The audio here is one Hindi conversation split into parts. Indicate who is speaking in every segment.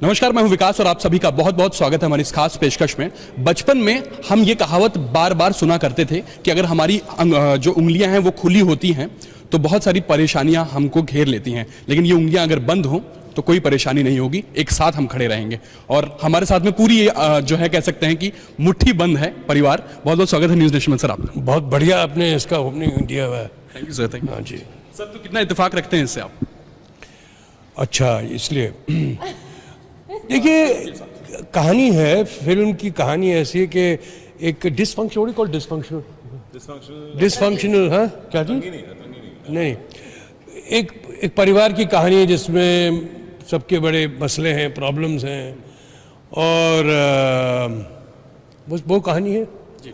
Speaker 1: नमस्कार, मैं हूं विकास और आप सभी का बहुत बहुत स्वागत है हमारी इस खास पेशकश में। बचपन में हम ये कहावत बार बार सुना करते थे कि अगर हमारी जो उंगलियां हैं वो खुली होती हैं तो बहुत सारी परेशानियां हमको घेर लेती हैं, लेकिन ये उंगलियां अगर बंद हों तो कोई परेशानी नहीं होगी, एक साथ हम खड़े रहेंगे। और हमारे साथ में पूरी जो है कह सकते हैं कि मुट्ठी बंद है परिवार। बहुत बहुत स्वागत है न्यूज़ नेशन में सर आपका।
Speaker 2: बहुत बढ़िया आपने इसका ओपनिंग दिया हुआ है।
Speaker 1: Thank you sir. Thank you.
Speaker 2: हाँ जी।
Speaker 1: सर तो कितना इत्तेफाक रखते हैं इससे आप?
Speaker 2: अच्छा, इसलिए देखिए, कहानी है, फिल्म की कहानी ऐसी है कि एक डिसफंक्शनल हाँ क्या जी नहीं, एक परिवार की कहानी है जिसमें सबके बड़े मसले हैं, प्रॉब्लम्स हैं, और बस वो कहानी है
Speaker 1: जी।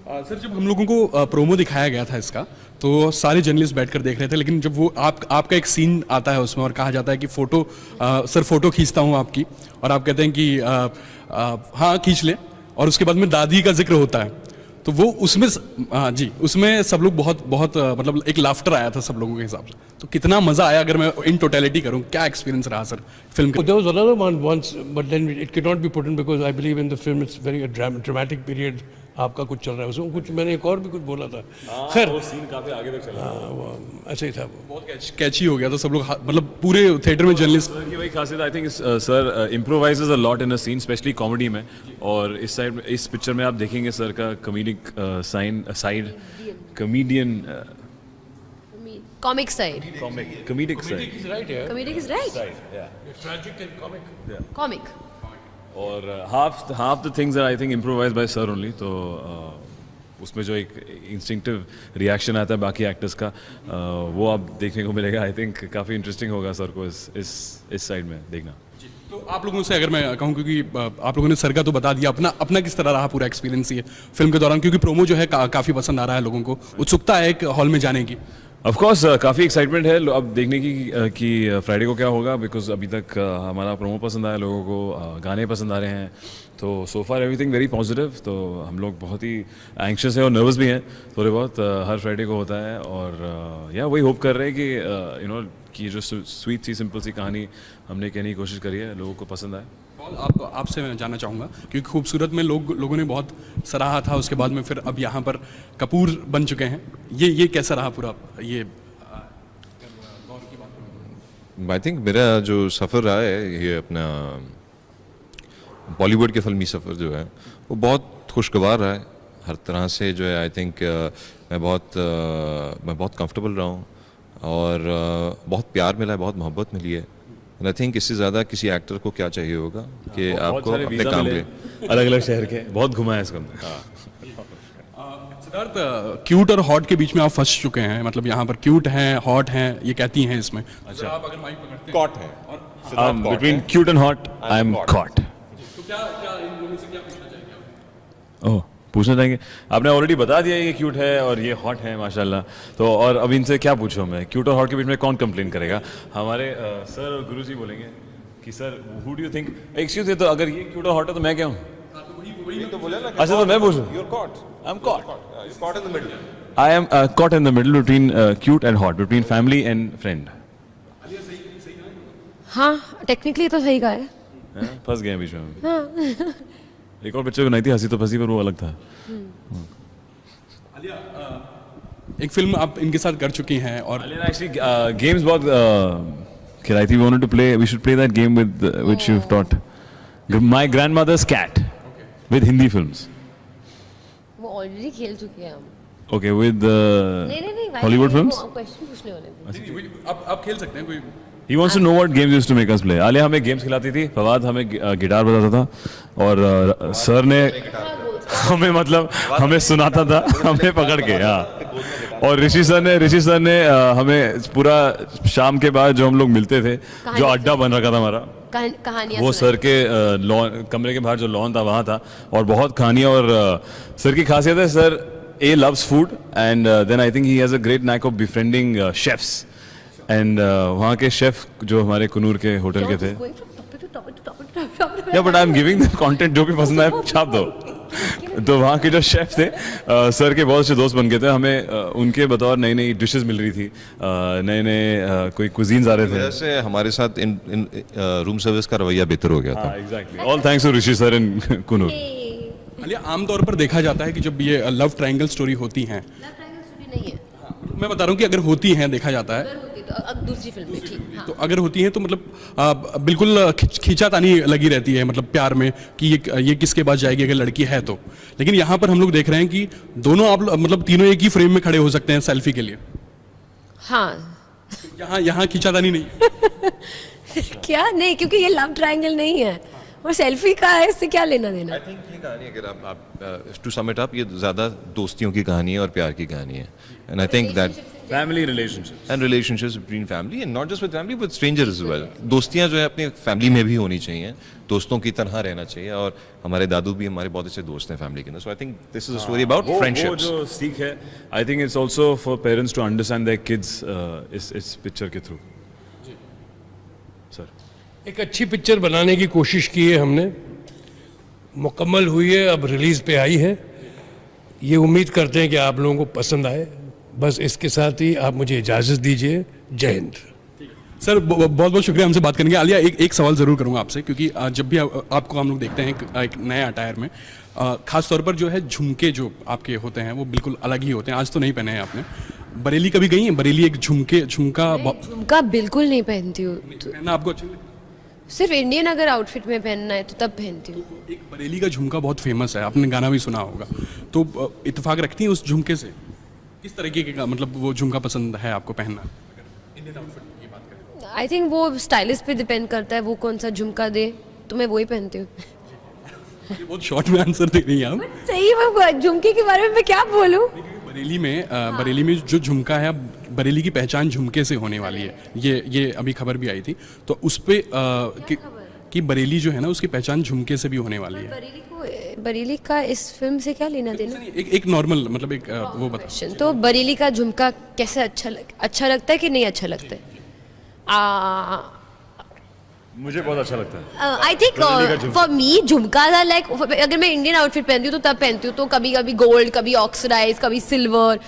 Speaker 1: सर जब हम लोगों को प्रोमो दिखाया गया था इसका तो सारे जर्नलिस्ट बैठकर देख रहे थे, लेकिन जब वो आपका एक सीन आता है उसमें और कहा जाता है कि सर फोटो खींचता हूँ आपकी, और आप कहते हैं कि हाँ खींच ले, और उसके बाद में दादी का जिक्र होता है, तो वो उसमें जी उसमें सब लोग बहुत मतलब एक लाफ्टर आया था सब लोगों के हिसाब से। तो कितना मजा आया अगर मैं इन टोटलिटी करूं, क्या एक्सपीरियंस रहा सर फिल्म का?
Speaker 2: There was another one once, but then it cannot be put in because I believe in the film it's very dramatic period. आपका कुछ चल रहा है उसमें, कुछ मैंने एक और भी कुछ बोला था। खैर
Speaker 3: वो सीन काफी आगे तक चला।
Speaker 2: वो ऐसे ही था वो।
Speaker 1: बहुत कैची हो गया था, सब लोग मतलब पूरे थिएटर में जर्नलिस्ट
Speaker 3: की वही खासियत I think sir improvises a lot in a scene, specially comedy में। और इस साइड इस पिक्चर में आप देखेंगे सर का comedic comedian
Speaker 4: Comic side.
Speaker 3: comedic side.
Speaker 4: Comedic is right.
Speaker 2: Tragic and comic.
Speaker 4: Comic.
Speaker 3: और half the things are I think improvised by sir only. तो उसमें जो एक इंस्टिंक्टिव रिएक्शन आता है बाकी एक्टर्स का, वो आप देखने को मिलेगा। आई थिंक काफ़ी इंटरेस्टिंग होगा सर को इस साइड में देखना।
Speaker 1: तो आप लोगों से अगर मैं कहूँ, क्योंकि आप लोगों ने सर का तो बता दिया, अपना किस तरह रहा पूरा एक्सपीरियंस ये फिल्म के दौरान, क्योंकि प्रोमो जो है काफ़ी पसंद आ रहा है लोगों को, उत्सुकता है एक हॉल में जाने की।
Speaker 3: ऑफ कोर्स काफ़ी एक्साइटमेंट है अब देखने की कि फ्राइडे को क्या होगा, बिकॉज अभी तक हमारा प्रोमो पसंद आया लोगों को, गाने पसंद आ रहे हैं, तो सो फार एवरीथिंग वेरी पॉजिटिव। तो हम लोग बहुत ही एंक्शस हैं और नर्वस भी हैं थोड़े बहुत, हर फ्राइडे को होता है। और या वही होप कर रहे हैं कि यू नो कि जो स्वीट सी सिंपल सी कहानी हमने कहने की कोशिश करी है लोगों को पसंद आए।
Speaker 1: आपसे मैं जानना चाहूँगा, क्योंकि खूबसूरत में लोगों ने बहुत सराहा था, उसके बाद में फिर अब यहाँ पर कपूर बन चुके हैं, ये कैसा रहा पूरा ये?
Speaker 5: आई थिंक मेरा जो सफ़र रहा है ये अपना बॉलीवुड के फिल्मी सफ़र जो है वो बहुत खुशगवार रहा है हर तरह से। जो है आई थिंक मैं बहुत कंफर्टेबल रहा हूँ और बहुत प्यार मिला है, बहुत मोहब्बत मिली है। आई थिंक इससे ज़्यादा किसी एक्टर को क्या चाहिए होगा कि आपको अपने काम ले
Speaker 3: अलग अलग शहर के, बहुत घुमाया इसको।
Speaker 1: सिद्धार्थ, क्यूट और हॉट के बीच में आप फंस चुके हैं, मतलब यहाँ पर क्यूट हैं, हॉट हैं, ये कहती हैं इसमें। अच्छा, आप अगर माइक पकड़ते हैं
Speaker 5: कॉट है
Speaker 3: between cute and hot I am caught.
Speaker 1: तो क्या इन लोगों से क्या पूछना चाहेंगे आप?
Speaker 3: ओह, पूछना चाहेंगे? आपने ऑलरेडी बता दिया ये क्यूट है और ये हॉट है माशाल्लाह, तो और अब इनसे क्या पूछूं मैं? क्यूट और हॉट के बीच में कौन कंप्लेन करेगा? हमारे सर और गुरुजी बोलेंगे कि sir who do you think, excuse me, तो अगर ये क्यूट और हॉट है तो मैं क्या हूँ? अच्छा, तो मैं पूछूं? आई am caught in the middle between cute and hot, between family and friend.
Speaker 4: हाँ, टेक्निकली तो सही कहा है।
Speaker 3: फंस गए बीच में। एक और बच्चे को नहीं थी हंसी तो फंसी, पर वो अलग था।
Speaker 1: एक फिल्म आप इनके साथ कर चुकी हैं और
Speaker 3: एक्चुअली गेम्स बहुत खिलाई थी। We wanted to play, we should play that game with which you have taught, my grandmother's cat, with Hindi films.
Speaker 4: वो ऑलरेडी खेल चुके हैं हम।
Speaker 3: ओके, विद
Speaker 4: नहीं,
Speaker 3: हॉलीवुड फिल्म्स।
Speaker 4: क्वेश्चन पूछने वाले थे।
Speaker 1: आप खेल सकते हैं कोई?
Speaker 3: He wants to know what games used to make us play. Alia हमें गेम्स खिलाती थी, फवाद हमें गिटार बजाता था, और सर ने हमें सुनाता था, हमें पकड़ के। हाँ, और ऋषि सर ने हमें पूरा शाम के बाद जो हम लोग मिलते थे, जो अड्डा बन रखा था हमारा,
Speaker 4: कहानियां
Speaker 3: वो सर के कमरे के बाहर जो लॉन था वहाँ था, और बहुत कहानियाँ। और सर की खासियत है, sir A loves food and then I think he has a great knack of befriending chefs and वहाँ के शेफ जो हमारे कुनूर के होटल के थे। Yeah, but I'm giving them content जो भी पसंद आए छाप दो। तो वहाँ के जो शेफ थे सर के बहुत अच्छे दोस्त बन गए थे, हमें उनके बतौर नई नई डिशेस मिल रही थी, नए नए कोई कुजीन्स आ रहे थे।
Speaker 5: वजह से हमारे साथ इन रूम सर्विस का रवैया बेहतर हो गया था।
Speaker 3: हाँ exactly, all thanks to Rishi sir and Kunoor.
Speaker 1: Alia, आमतौर पर देखा जाता है कि जब ये लव ट्रायंगल स्टोरी होती हैं,
Speaker 4: लव ट्रायंगल स्टोरी नहीं है,
Speaker 1: मैं बता रहा हूँ कि अगर होती हैं, देखा जाता है
Speaker 4: अगर होती तो अब दूसरी फिल्म में ठीक। हाँ।
Speaker 1: तो अगर होती हैं तो मतलब बिल्कुल खींचातानी लगी रहती है, मतलब प्यार में कि ये किसके पास जाएगी अगर लड़की है तो। लेकिन यहाँ पर हम लोग देख रहे हैं कि दोनों आप मतलब तीनों एक ही फ्रेम में खड़े हो सकते हैं सेल्फी के लिए।
Speaker 4: हाँ
Speaker 1: यहाँ खींचातानी नहीं है।
Speaker 4: क्या नहीं, क्योंकि ये लव ट्रायंगल नहीं है और सेल्फी का है, इससे क्या लेना देना।
Speaker 5: आई थिंक ये कहानी अगर आप टू सम इट अप, ये ज़्यादा दोस्तियों की कहानी है और प्यार की कहानी है। And I think that
Speaker 3: family relationship
Speaker 5: and relationships between family and not just with family but strangers as well. दोस्तियां जो है अपनी फैमिली में भी होनी चाहिए, दोस्तों की तरह रहना चाहिए। और हमारे दादू भी हमारे बहुत अच्छे दोस्त हैं फैमिली के अंदर। So I think this is a story about
Speaker 3: वो
Speaker 5: फ्रेंडशिप्स।
Speaker 3: जो सीख है, I think it's also for parents to understand their kids इस पिक्चर के थ्रू। सर
Speaker 2: एक अच्छी पिक्चर बनाने की कोशिश की है हमने, मुकम्मल हुई है, अब रिलीज पे आई है। ये उम्मीद करते हैं कि आप लोगों को पसंद आए। बस इसके साथ ही आप मुझे इजाज़त दीजिए। जय हिंद।
Speaker 1: सर बहुत बहुत शुक्रिया हमसे बात करने के। आलिया, एक सवाल ज़रूर करूंगा आपसे, क्योंकि जब भी आपको हम लोग देखते हैं एक नए अटायर में, खास तौर पर जो है झुमके जो आपके होते हैं वो बिल्कुल अलग ही होते हैं। आज तो नहीं पहने हैं आपने। बरेली कभी गई हैं? बरेली एक झुमका
Speaker 4: झुमका बिल्कुल नहीं पहनती हूँ, तो
Speaker 1: पहनना आपको अच्छा लगता है?
Speaker 4: सिर्फ इंडियन अगर आउटफिट में पहनना है तो तब पहनती हूँ।
Speaker 1: एक बरेली का झुमका बहुत फेमस है, आपने गाना भी सुना होगा। तो इत्तेफाक रखती हैं उस झुमके से? किस तरीके का मतलब वो झुमका पसंद है आपको पहनना? इंडियन आउटफिट की बात करें।
Speaker 4: आई थिंक वो स्टाइलिस्ट पे डिपेंड करता है, वो कौन सा झुमका दे तो मैं वही पहनती हूँ।
Speaker 1: ये बहुत शॉर्ट में आंसर दे रही हैं आप।
Speaker 4: सही में झुमके के बारे में मैं क्या बोलूँ।
Speaker 1: बरेली में जो झुमका है, बरेली की पहचान झुमके से होने वाली है। ये अभी खबर भी आई थी, तो उस पे कि बरेली जो है ना उसकी पहचान झुमके से भी होने वाली है।
Speaker 4: बरेली का इस फिल्म से क्या लेना देना।
Speaker 1: एक नॉर्मल मतलब एक वो बता।
Speaker 4: क्वेश्चन तो बरेली का झुमका कैसे अच्छा लगता है कि नहीं अच्छा लगता है?
Speaker 3: मुझे बहुत अच्छा लगता है।
Speaker 4: आई थिंक फॉर मी झुमका लाइक, अगर मैं इंडियन आउटफिट पहनती हूँ तो तब पहनती हूँ, तो कभी कभी गोल्ड, कभी ऑक्सीडाइज, कभी सिल्वर,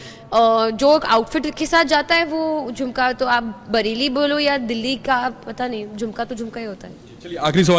Speaker 4: जो आउटफिट के साथ जाता है वो झुमका। तो आप बरेली बोलो या दिल्ली का, पता नहीं, झुमका तो झुमका ही होता है।
Speaker 1: चलिए आखिरी सवाल